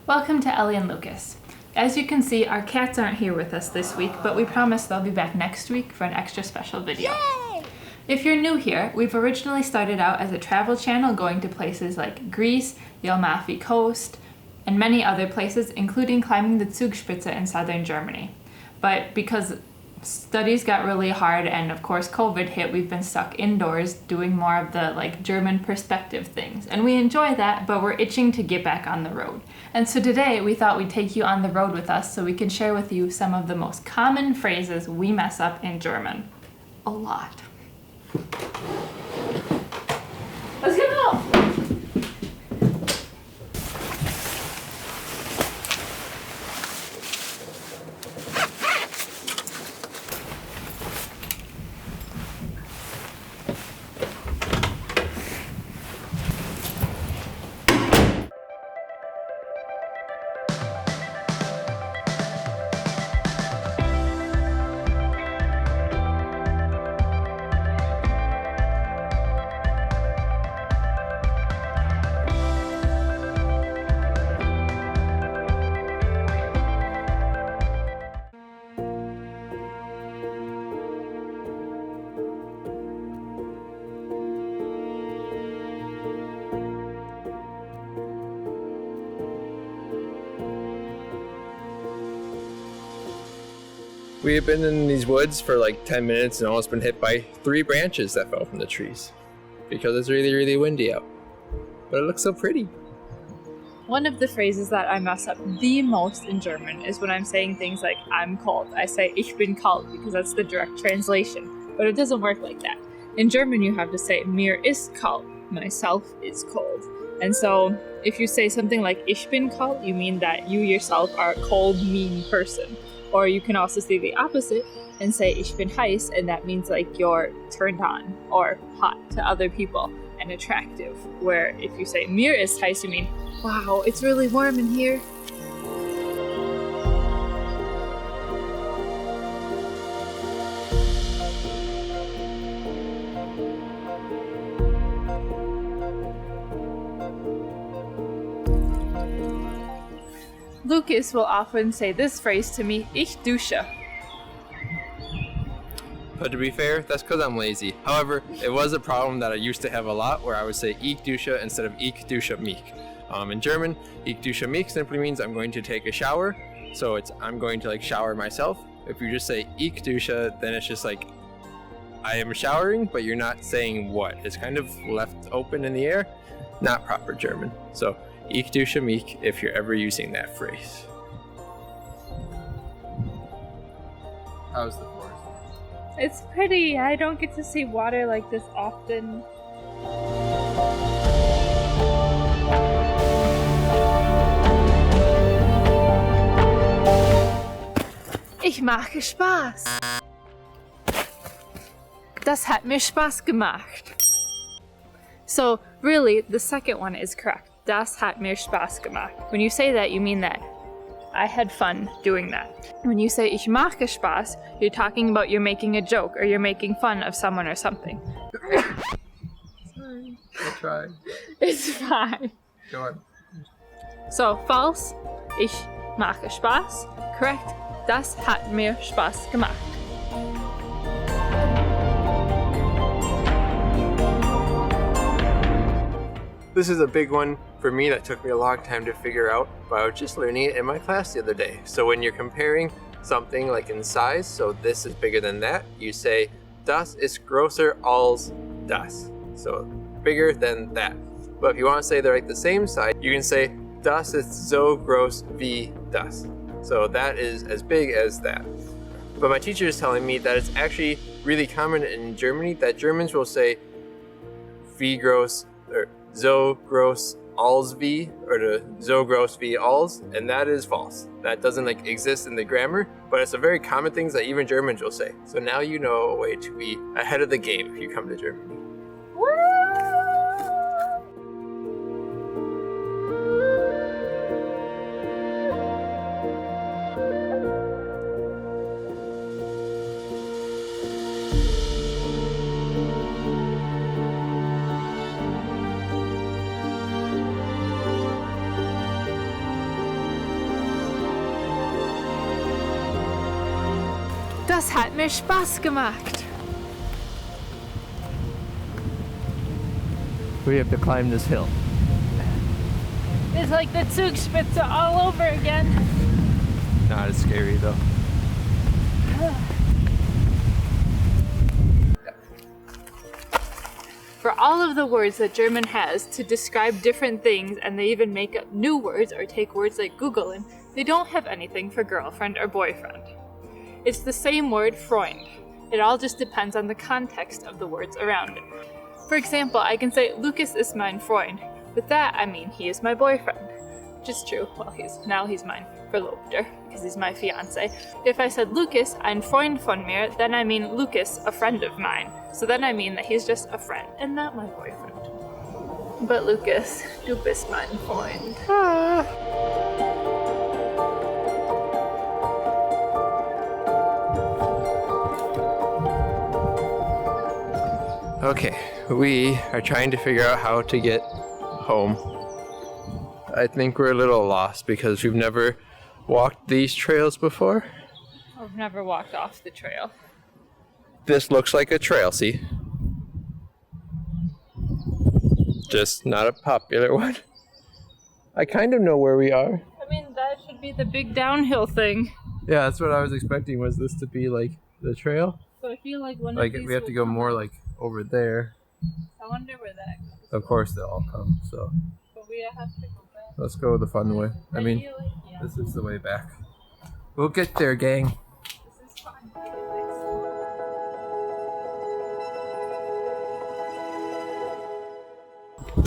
Welcome to Ellie and Lucas. As you can see, our cats aren't here with us this week, but we promise they'll be back next week for an extra special video. Yay! If you're new here, we've originally started out as a travel channel going to places like Greece, the Amalfi Coast, and many other places, including climbing the Zugspitze in southern Germany. But because studies got really hard and of course COVID hit, we've been stuck indoors doing more of the German perspective things. And we enjoy that, but we're itching to get back on the road. And so today we thought we'd take you on the road with us so we can share with you some of the most common phrases we mess up in German. A lot. Let's go! We have been in these woods for like 10 minutes and almost been hit by 3 branches that fell from the trees because it's really, really windy out. But it looks so pretty. One of the phrases that I mess up the most in German is when I'm saying things like I'm cold. I say ich bin kalt because that's the direct translation, but it doesn't work like that. In German you have to say mir ist kalt, myself is cold. And so if you say something like ich bin kalt, you mean that you yourself are a cold, mean person. Or you can also say the opposite and say ich bin heiß, and that means like you're turned on or hot to other people and attractive. Where if you say mir ist heiß, you mean, wow, it's really warm in here. Lucas will often say this phrase to me, ich dusche. But to be fair, that's because I'm lazy. However, it was a problem that I used to have a lot where I would say ich dusche instead of ich dusche mich. In German, ich dusche mich simply means I'm going to take a shower. So it's I'm going to shower myself. If you just say ich dusche, then it's just like I am showering, but you're not saying what. It's kind of left open in the air. Not proper German. So ich dusche mich if you're ever using that phrase. How's the forest? It's pretty. I don't get to see water like this often. Ich mache Spaß. Das hat mir Spaß gemacht. So really, the second one is correct. Das hat mir Spaß gemacht. When you say that, you mean that I had fun doing that. When you say ich mache Spaß, you're talking about you're making a joke or you're making fun of someone or something. Sorry, I tried. It's fine. Go on. So, false, ich mache Spaß. Correct, das hat mir Spaß gemacht. This is a big one for me that took me a long time to figure out, but I was just learning it in my class the other day. So when you're comparing something like in size, so this is bigger than that, you say das ist größer als das. So bigger than that. But if you want to say they're the same size, you can say das ist so groß wie das. So that is as big as that. But my teacher is telling me that it's actually really common in Germany that Germans will say wie groß or so groß als wie, or the so groß wie als, and that is false. That doesn't exist in the grammar, but it's a very common thing that even Germans will say. So now you know a way to be ahead of the game if you come to Germany. Das hat mir Spaß gemacht. We have to climb this hill. It's like the Zugspitze all over again. Not as scary though. For all of the words that German has to describe different things, and they even make up new words or take words like Google, and they don't have anything for girlfriend or boyfriend. It's the same word, Freund. It all just depends on the context of the words around it. For example, I can say, Lucas is mein Freund. With that, I mean he is my boyfriend. Which is true. Well, he's mine Verlobter, because he's my fiance. If I said Lucas, ein Freund von mir, then I mean Lucas, a friend of mine. So then I mean that he's just a friend and not my boyfriend. But Lucas, du bist mein Freund. Okay, we are trying to figure out how to get home. I think we're a little lost because we've never walked these trails before. I've never walked off the trail. This looks like a trail, see? Just not a popular one. I kind of know where we are. I mean, that should be the big downhill thing. Yeah, that's what I was expecting, was this to be like the trail. So I feel like one Like of these we have to go more like over there. I wonder where that goes. Of course they'll all come, so But we have to go back. let's go the fun way. I mean, feel like, yeah, this is the way back. We'll get there, gang. this is fine.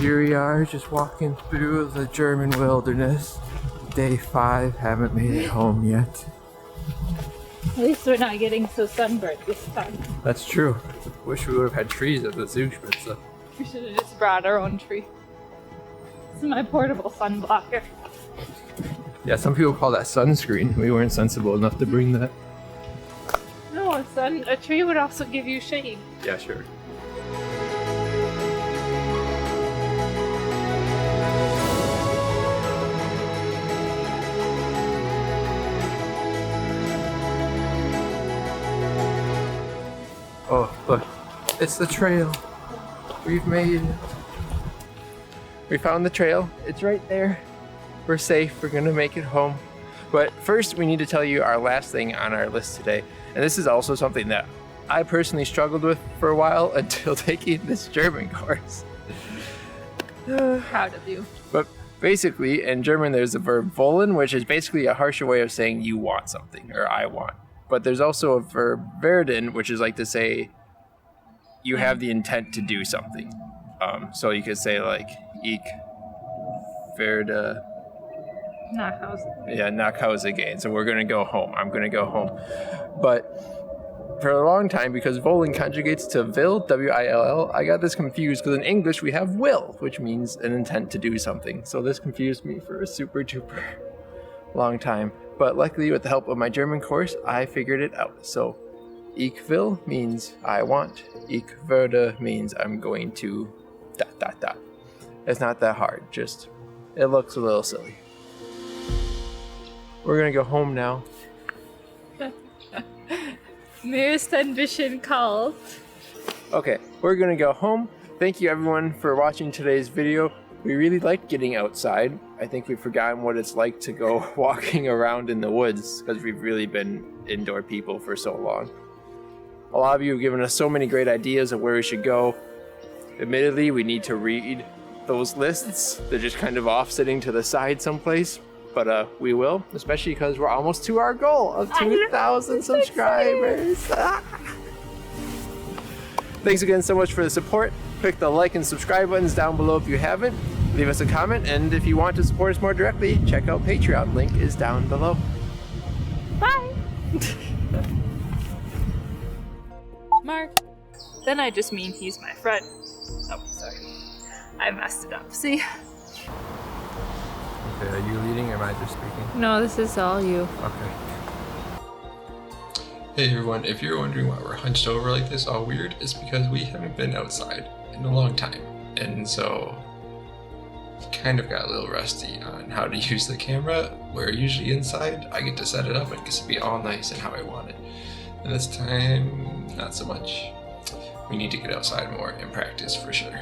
Here we are, just walking through the German wilderness. Day 5, haven't made it home yet. At least we're not getting so sunburned this time. That's true. Wish we would have had trees at the Zugspitze. We should have just brought our own tree. This is my portable sun blocker. Yeah, some people call that sunscreen. We weren't sensible enough to bring that. No, a tree would also give you shade. Yeah, sure. Oh, look. It's the trail. We've made it. We found the trail. It's right there. We're safe. We're gonna make it home. But first, we need to tell you our last thing on our list today. And this is also something that I personally struggled with for a while until taking this German course. Proud of you. But basically, in German, there's the verb wollen, which is basically a harsher way of saying you want something, or I want. But there's also a verb werden, which is like to say you have the intent to do something. So you could say like, ich werde... Nach Hause. Yeah, nach Hause gehen. So we're going to go home. I'm going to go home. But for a long time, because wollen conjugates to will, W-I-L-L, I got this confused because in English we have will, which means an intent to do something. So this confused me for a super duper long time. But luckily, with the help of my German course, I figured it out. So ich will means I want. Ich werde means I'm going to ... It's not that hard, just it looks a little silly. We're gonna go home now. Mir ist ein bisschen kalt. Okay, we're gonna go home. Thank you everyone for watching today's video. We really liked getting outside. I think we've forgotten what it's like to go walking around in the woods because we've really been indoor people for so long. A lot of you have given us so many great ideas of where we should go. Admittedly, we need to read those lists. They're just kind of off sitting to the side someplace. But we will, especially because we're almost to our goal of 2,000 subscribers. Thanks again so much for the support. Click the like and subscribe buttons down below if you haven't. Leave us a comment, and if you want to support us more directly, check out Patreon. Link is down below. Bye! Mark. Then I just mean he's my friend. Oh, sorry. I messed it up. See? Okay, are you leading or am I just speaking? No, this is all you. Okay. Hey everyone, if you're wondering why we're hunched over like this all weird, it's because we haven't been outside in a long time. And so, kind of got a little rusty on how to use the camera. We're usually inside, I get to set it up and it gets to be all nice and how I want it. And this time, not so much. We need to get outside more and practice for sure.